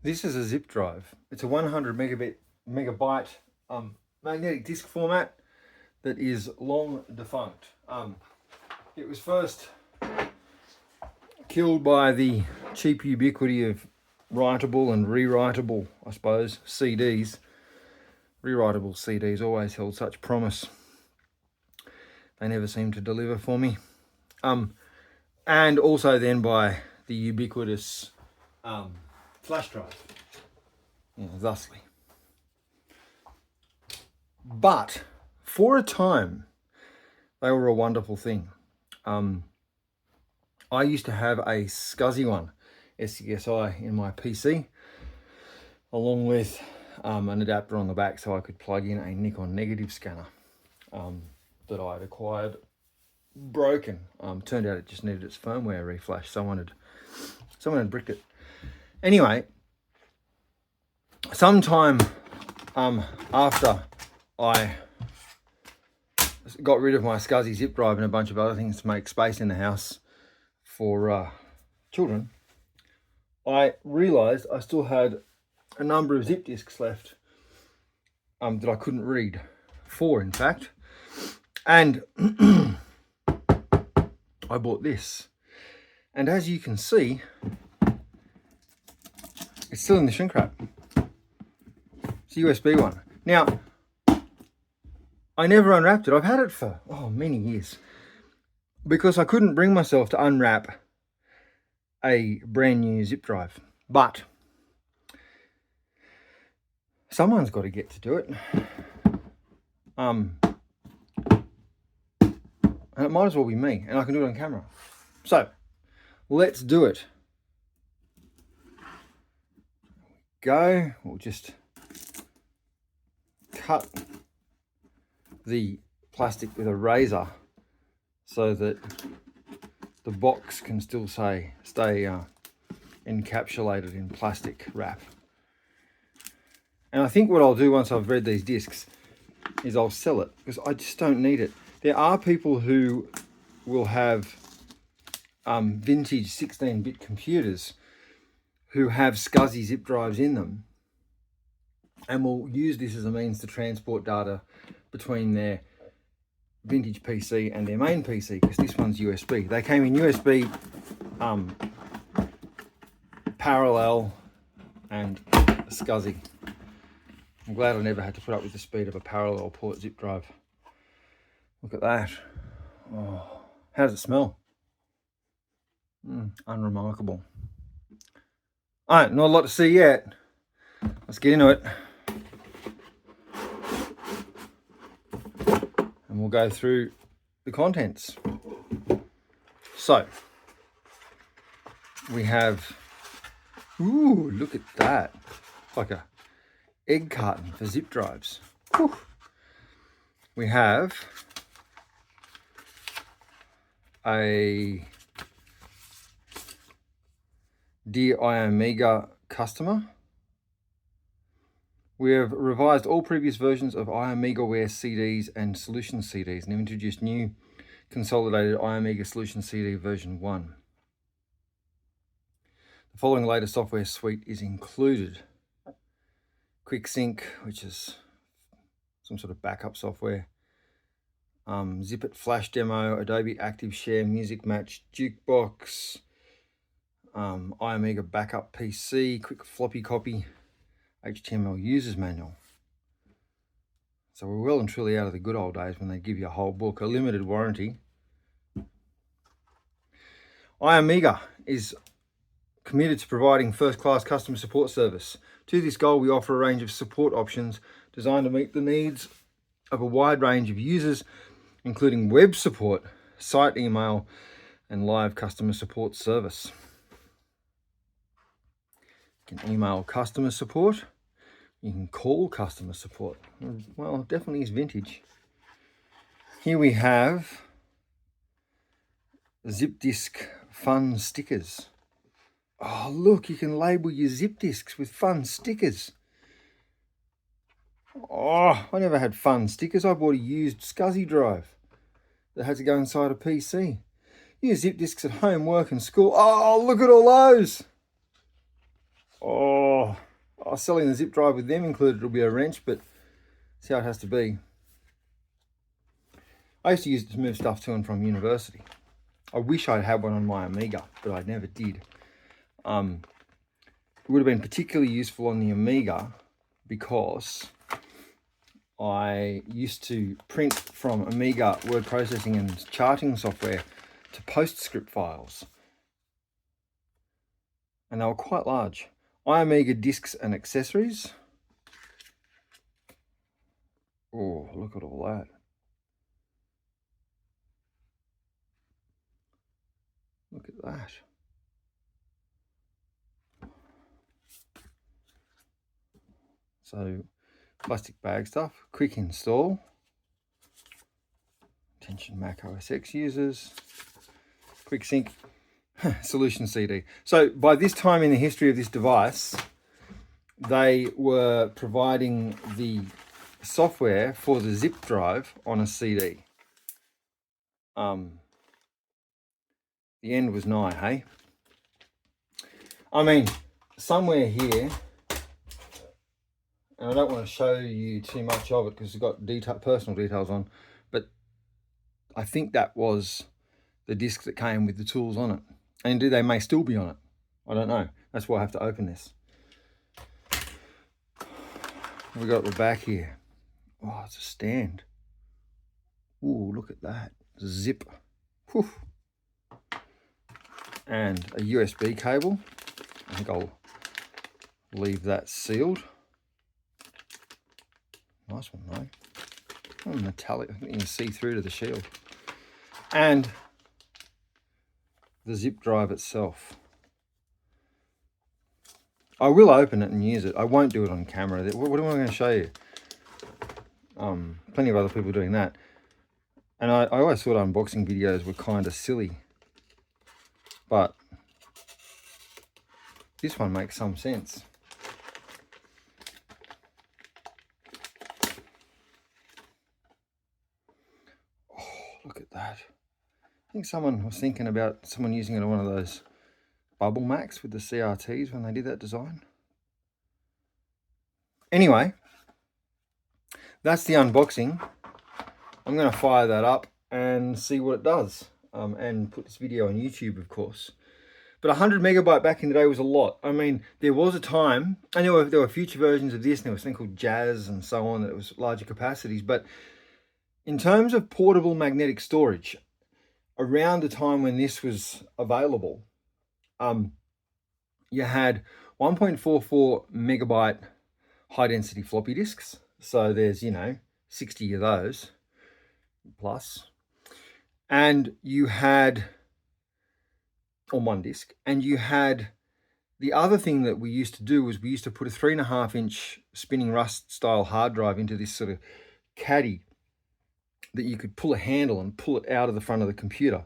This is a zip drive. It's a 100 megabyte magnetic disk format that is long defunct. It was first killed by the cheap ubiquity of writable and rewritable, I suppose, CDs. Rewritable CDs always held such promise. They never seemed to deliver for me. And also then by the ubiquitous flash drive, thusly. But for a time, they were a wonderful thing. I used to have a SCSI one, SCSI, in my PC, along with an adapter on the back so I could plug in a Nikon negative scanner that I had acquired broken. Turned out it just needed its firmware reflash. Someone had bricked it. Anyway, sometime after I got rid of my SCSI zip drive and a bunch of other things to make space in the house for children, I realized I still had a number of zip disks left that I couldn't read. 4, in fact. And I bought this. And as you can see, it's still in the shrink wrap. It's a USB one. Now, I never unwrapped it. I've had it for, many years. Because I couldn't bring myself to unwrap a brand new zip drive. But someone's got to get to do it. And it might as well be me, and I can do it on camera. So, let's do it. Go. We'll just cut the plastic with a razor so that the box can still stay encapsulated in plastic wrap. And I think what I'll do once I've read these discs is I'll sell it, because I just don't need it. There are people who will have vintage 16-bit computers who have SCSI zip drives in them and will use this as a means to transport data between their vintage PC and their main PC, because this one's USB. They came in USB, parallel, and SCSI. I'm glad I never had to put up with the speed of a parallel port zip drive. Look at that. Oh, how does it smell? Unremarkable. All right, not a lot to see yet. Let's get into it. And we'll go through the contents. So, we have, look at that. It's like a egg carton for zip drives. Whew. We have a Dear iomega customer. We have revised all previous versions of iomegaware CDs and solution CDs and have introduced new consolidated iomega solution CD version 1. The following latest software suite is included: QuickSync, which is some sort of backup software, Zip-It Flash Demo, Adobe Active Share, Music Match, Jukebox, iomega Backup PC, Quick Floppy Copy, HTML Users Manual. So we're well and truly out of the good old days when they give you a whole book, a limited warranty. iomega is committed to providing first-class customer support service. To this goal, we offer a range of support options designed to meet the needs of a wide range of users, including web support, site email, and live customer support service. You can email customer support. You can call customer support. Well, it definitely is vintage. Here we have zip disk fun stickers. Oh, look, you can label your zip disks with fun stickers. Oh, I never had fun stickers. I bought a used SCSI drive that had to go inside a PC. Use zip disks at home, work, and school. Oh, look at all those. Oh, I was selling the zip drive with them included. It'll be a wrench, but see how it has to be. I used to use it to move stuff to and from university. I wish I'd had one on my Amiga, but I never did. It would have been particularly useful on the Amiga because I used to print from Amiga word processing and charting software to PostScript files. And they were quite large. iomega discs and accessories. Oh, look at all that. Look at that. So, plastic bag stuff, quick install. Attention Mac OS X users. Quick sync. Solution CD. So by this time in the history of this device, they were providing the software for the zip drive on a CD. The end was nigh, hey? I mean, somewhere here, and I don't want to show you too much of it because it's got personal details on, but I think that was the disc that came with the tools on it. And they may still be on it. I don't know. That's why I have to open this. We got the back here. Oh, it's a stand. Ooh, look at that. Zip. Whew. And a USB cable. I think I'll leave that sealed. Nice one, though. Oh, metallic. I think you can see through to the shield. And the zip drive itself. I will open it and use it. I won't do it on camera. What am I going to show you? Plenty of other people doing that. And I always thought unboxing videos were kind of silly. But this one makes some sense. Oh, look at that. I think someone was thinking about someone using it on one of those bubble Macs with the CRTs when they did that design. Anyway, that's the unboxing. I'm going to fire that up and see what it does, and put this video on YouTube, of course. But 100 megabyte back in the day was a lot. I mean, there was a time, and there were future versions of this, and there was something called Jazz and so on, that it was larger capacities. But in terms of portable magnetic storage, around the time when this was available, you had 1.44 megabyte high density floppy disks. So there's, 60 of those plus. And you had, on one disk, and you had, the other thing that we used to do was we used to put a 3.5-inch spinning rust style hard drive into this sort of caddy that you could pull a handle and pull it out of the front of the computer.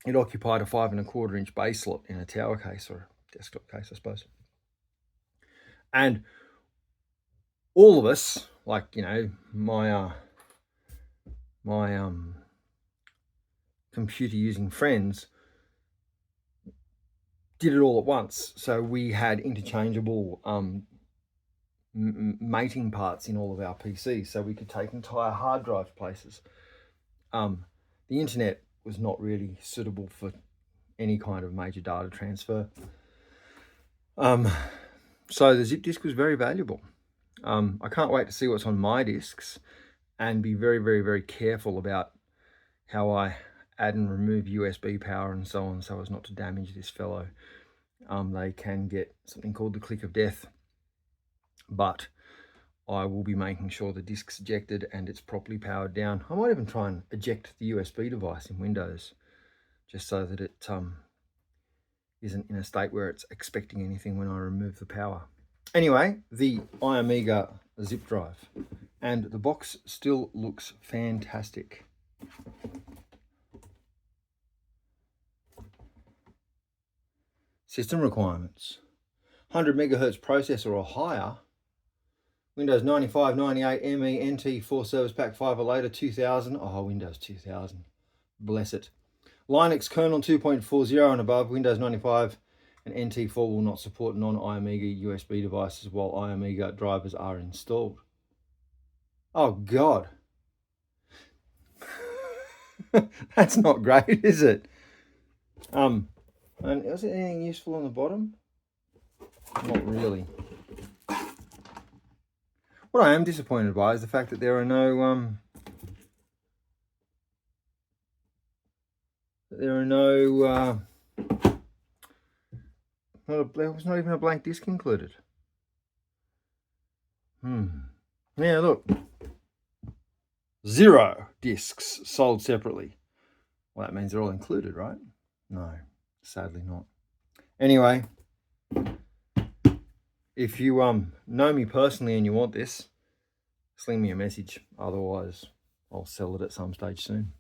It occupied a 5.25-inch base slot in a tower case or a desktop case, I suppose. And all of us, like, my computer using friends, did it all at once. So we had interchangeable mating parts in all of our PCs, so we could take entire hard drives places. The internet was not really suitable for any kind of major data transfer. So the zip disk was very valuable. I can't wait to see what's on my disks and be very, very, very careful about how I add and remove USB power and so on, so as not to damage this fellow. They can get something called the click of death, but I will be making sure the disk's ejected and it's properly powered down. I might even try and eject the USB device in Windows, just so that it isn't in a state where it's expecting anything when I remove the power. Anyway, the iomega zip drive, and the box still looks fantastic. System requirements: 100 megahertz processor or higher, Windows 95, 98, ME, NT, 4 service pack, 5 or later, 2000, Windows 2000, bless it. Linux kernel 2.40 and above, Windows 95, And NT4 will not support non-iomega USB devices while iomega drivers are installed. Oh, God. That's not great, is it? And is there anything useful on the bottom? Not really. What I am disappointed by is the fact that there are no there was not even a blank disc included. Yeah, look. 0 discs sold separately. Well, that means they're all included, right? No, sadly not. Anyway, if you know me personally and you want this, sling me a message. Otherwise, I'll sell it at some stage soon.